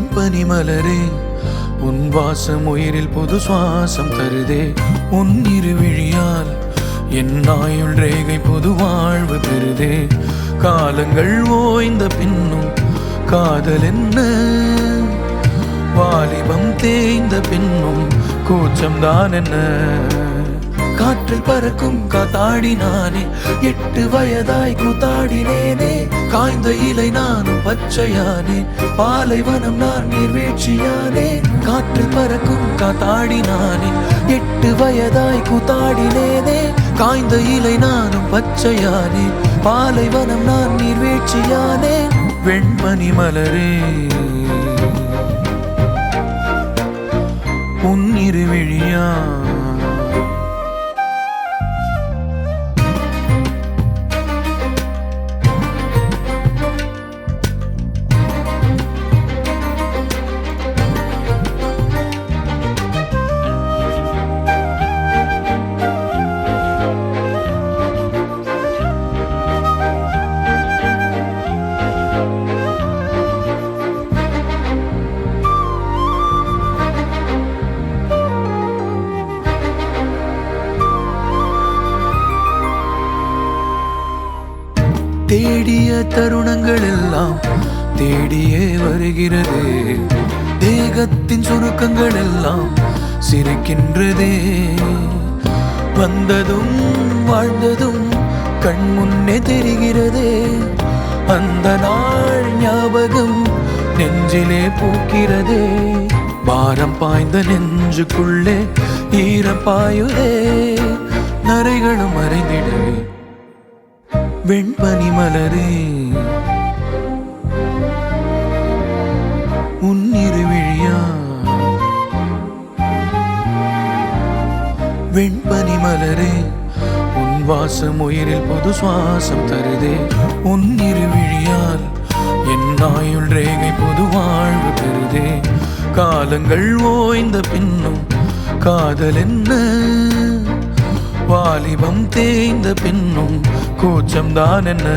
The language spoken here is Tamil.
வெண்பனி மலரே உன் வாசம் உயிரில் புது சுவாசம் தருதே. உன் இருவிழியால் என் ஆயுள் ரேகை புது வாழ்வு பெறுதே. காலங்கள் ஓய்ந்த பின்னும் காதல் என்ன, வாலிபம் தேய்ந்த பின்னும் கூச்சம்தான் என்ன. காற்றில் பறக்கும் காத்தாடி நானே, 8 வயதாய் கூத்தாடினேனே. காய்ந்த இலை நானும் பச்சையானே, பாலைவனம் நான் நீர்வீழ்ச்சியானே. காற்றில் பறக்கும் காத்தாடி நானே, 8 வயதாய் கூத்தாடினேனே. காய்ந்த இலை நானும் பச்சையானே, பாலைவனம் நான் நீர்வீழ்ச்சியானே. வெண்பனி மலரே உன் இருவிழியா தேடிய தருணங்கள் எல்லாம் தேடியே வருகிறது. தேகத்தின் சுருக்கங்கள் எல்லாம் சிரிக்கின்றதே. வந்ததும் வாழ்ந்ததும் கண் முன்னே தெரிகிறதே. அந்த நாள் ஞாபகம் நெஞ்சிலே பூக்கிறதே. பாரம் பாய்ந்த நெஞ்சுக்குள்ளே ஈரம் பாயுதே. நரைகளும் மறைந்திடவே வெண்பனி மலரே உன் இருவிழியா. வெண்பனி மலரே உன் வாசம் உயிரில் புது சுவாசம் தருதே. உன் இருவிழியால் என் ஆயுள் ரேகை புது வாழ்வு பெறுதே. காலங்கள் ஓய்ந்த பின்னும் காதல் என்ன, வாலிபம் தேய்ந்த பின்னும் கூச்சம்தான் என்ன.